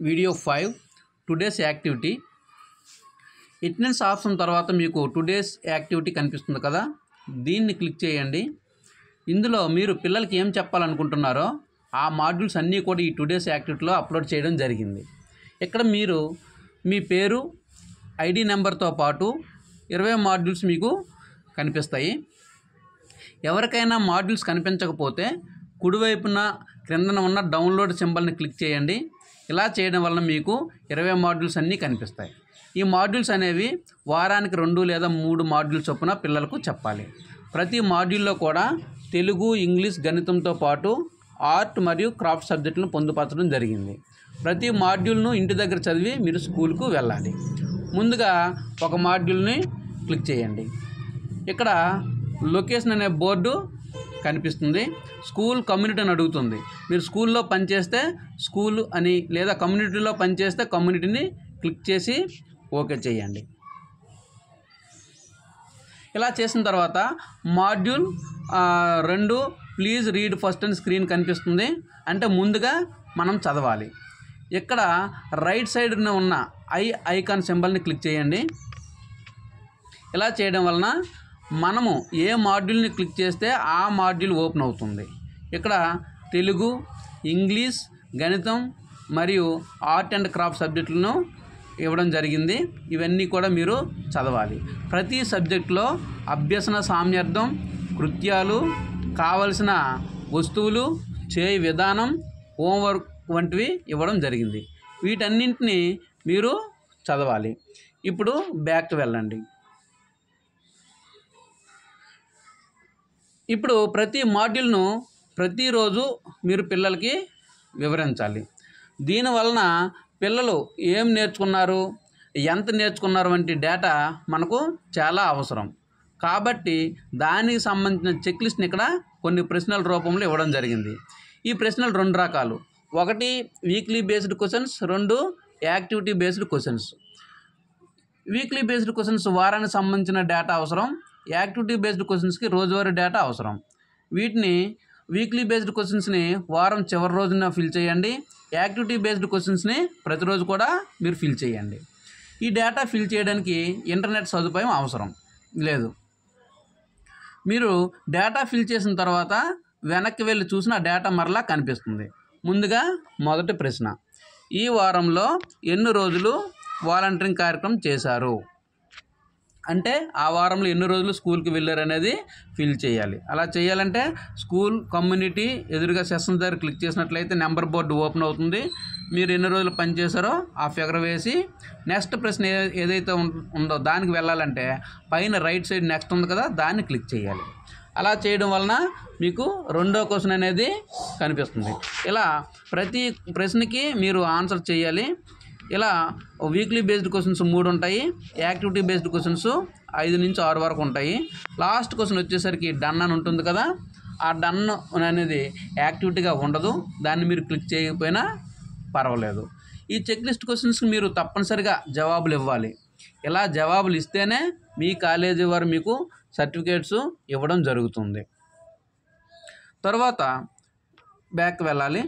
Video 5 today's activity. Attendance option తర్వాత మీకు today's activity కనిపిస్తుంది కదా, దీన్ని క్లిక్ చేయండి. ఇందులో మీరు పిల్లలకి ఏం చెప్పాలనుకుంటున్నారో ఆ మాడ్యూల్స్ అన్నీ కూడా ఈ టుడేస్ యాక్టివిటీలో అప్లోడ్ చేయడం జరిగింది. ఇక్కడ మీరు మీ పేరు, ఐడి నెంబర్తో పాటు 20 మాడ్యూల్స్ మీకు కనిపిస్తాయి. ఎవరికైనా మాడ్యూల్స్ కనిపించకపోతే కుడివైపున క్రిందన ఉన్న డౌన్లోడ్ సింబల్ని క్లిక్ చేయండి. ఇలా చేయడం వలన మీకు 20 మాడ్యూల్స్ అన్నీ కనిపిస్తాయి. ఈ మాడ్యూల్స్ అనేవి వారానికి 2 లేదా 3 మాడ్యూల్స్ చొప్పున పిల్లలకు చెప్పాలి. ప్రతి మాడ్యూల్లో కూడా తెలుగు, ఇంగ్లీష్, గణితంతో పాటు ఆర్ట్ మరియు క్రాఫ్ట్ సబ్జెక్టులను పొందుపరచడం జరిగింది. ప్రతి మాడ్యూల్ను ఇంటి దగ్గర చదివి మీరు స్కూల్కు వెళ్ళాలి. ముందుగా ఒక మాడ్యూల్ని క్లిక్ చేయండి. ఇక్కడ లొకేషన్ అనే బోర్డు కనిపిస్తుంది. స్కూల్ కమ్యూనిటీ అని అడుగుతుంది. మీరు స్కూల్లో పనిచేస్తే స్కూల్ అని, లేదా కమ్యూనిటీలో పనిచేస్తే కమ్యూనిటీని క్లిక్ చేసి ఓకే చేయండి. ఇలా చేసిన తర్వాత మాడ్యూల్ 2 ప్లీజ్ రీడ్ ఫస్ట్ అని స్క్రీన్ కనిపిస్తుంది. అంటే ముందుగా మనం చదవాలి. ఇక్కడ రైట్ సైడ్న ఉన్న ఐకాన్ సింబల్ని క్లిక్ చేయండి. ఇలా చేయడం వలన మనము ఏ మాడ్యూల్ని క్లిక్ చేస్తే ఆ మాడ్యూల్ ఓపెన్ అవుతుంది. ఇక్కడ తెలుగు, ఇంగ్లీష్, గణితం మరియు ఆర్ట్ అండ్ క్రాఫ్ట్ సబ్జెక్టులను ఇవ్వడం జరిగింది. ఇవన్నీ కూడా మీరు చదవాలి. ప్రతి సబ్జెక్టులో అభ్యసన సామ్యార్థం, కృత్యాలు, కావలసిన వస్తువులు, చేయి విధానం, హోంవర్క్ వంటివి ఇవ్వడం జరిగింది. వీటన్నింటినీ మీరు చదవాలి. ఇప్పుడు బ్యాక్కి వెళ్ళండి. ఇప్పుడు ప్రతి మాడ్యూల్ను ప్రతిరోజు మీరు పిల్లలకి వివరించాలి. దీనివలన పిల్లలు ఏం నేర్చుకున్నారు, ఎంత నేర్చుకున్నారు వంటి డేటా మనకు చాలా అవసరం. కాబట్టి దానికి సంబంధించిన చెక్ లిస్ట్ని ఇక్కడ కొన్ని ప్రశ్నల రూపంలో ఇవ్వడం జరిగింది. ఈ ప్రశ్నలు 2 రకాలు. 1 weekly based questions, 2 activity based questions. Weekly based questions వారానికి సంబంధించిన డేటా అవసరం. యాక్టివిటీ బేస్డ్ క్వశ్చన్స్కి రోజువారీ డేటా అవసరం. వీటిని వీక్లీ బేస్డ్ క్వశ్చన్స్ని వారం చివరి రోజున ఫిల్ చేయండి. యాక్టివిటీ బేస్డ్ క్వశ్చన్స్ని ప్రతిరోజు కూడా మీరు ఫిల్ చేయండి. ఈ డేటా ఫిల్ చేయడానికి ఇంటర్నెట్ సదుపాయం అవసరం లేదు. మీరు డేటా ఫిల్ చేసిన తర్వాత వెనక్కి వెళ్ళి చూసిన డేటా మరలా కనిపిస్తుంది. ముందుగా మొదటి ప్రశ్న, ఈ వారంలో ఎన్ని రోజులు వాలంటీరింగ్ కార్యక్రమం చేశారు? అంటే ఆ వారంలో ఎన్ని రోజులు స్కూల్కి వెళ్ళారు అనేది ఫిల్ చేయాలి. అలా చేయాలంటే స్కూల్ కమ్యూనిటీ ఎదురుగా సెషన్ దగ్గర క్లిక్ చేసినట్లయితే నెంబర్ బోర్డు ఓపెన్ అవుతుంది. మీరు ఎన్ని రోజులు పనిచేశారో ఆ ఫిగర్ వేసి నెక్స్ట్ ప్రశ్న ఏదైతే ఉందో దానికి వెళ్ళాలంటే పైన రైట్ సైడ్ నెక్స్ట్ ఉంది కదా, దాన్ని క్లిక్ చేయాలి. అలా చేయడం వలన మీకు 2వ క్వశ్చన్ అనేది కనిపిస్తుంది. ఇలా ప్రతి ప్రశ్నకి మీరు ఆన్సర్ చేయాలి. ఇలా వీక్లీ బేస్డ్ క్వశ్చన్స్ 3 ఉంటాయి. యాక్టివిటీ బేస్డ్ క్వశ్చన్స్ 5 నుంచి 6 వరకు ఉంటాయి. లాస్ట్ క్వశ్చన్ వచ్చేసరికి డన్ అని ఉంటుంది కదా, ఆ డన్ అనేది యాక్టివిటీగా ఉండదు. దాన్ని మీరు క్లిక్ చేయకపోయినా పర్వాలేదు. ఈ చెక్ లిస్ట్ క్వశ్చన్స్కి మీరు తప్పనిసరిగా జవాబులు ఇవ్వాలి. ఇలా జవాబులు ఇస్తేనే మీ కాలేజీ వారు మీకు సర్టిఫికేట్స్ ఇవ్వడం జరుగుతుంది. తర్వాత బ్యాక్ వెళ్ళాలి.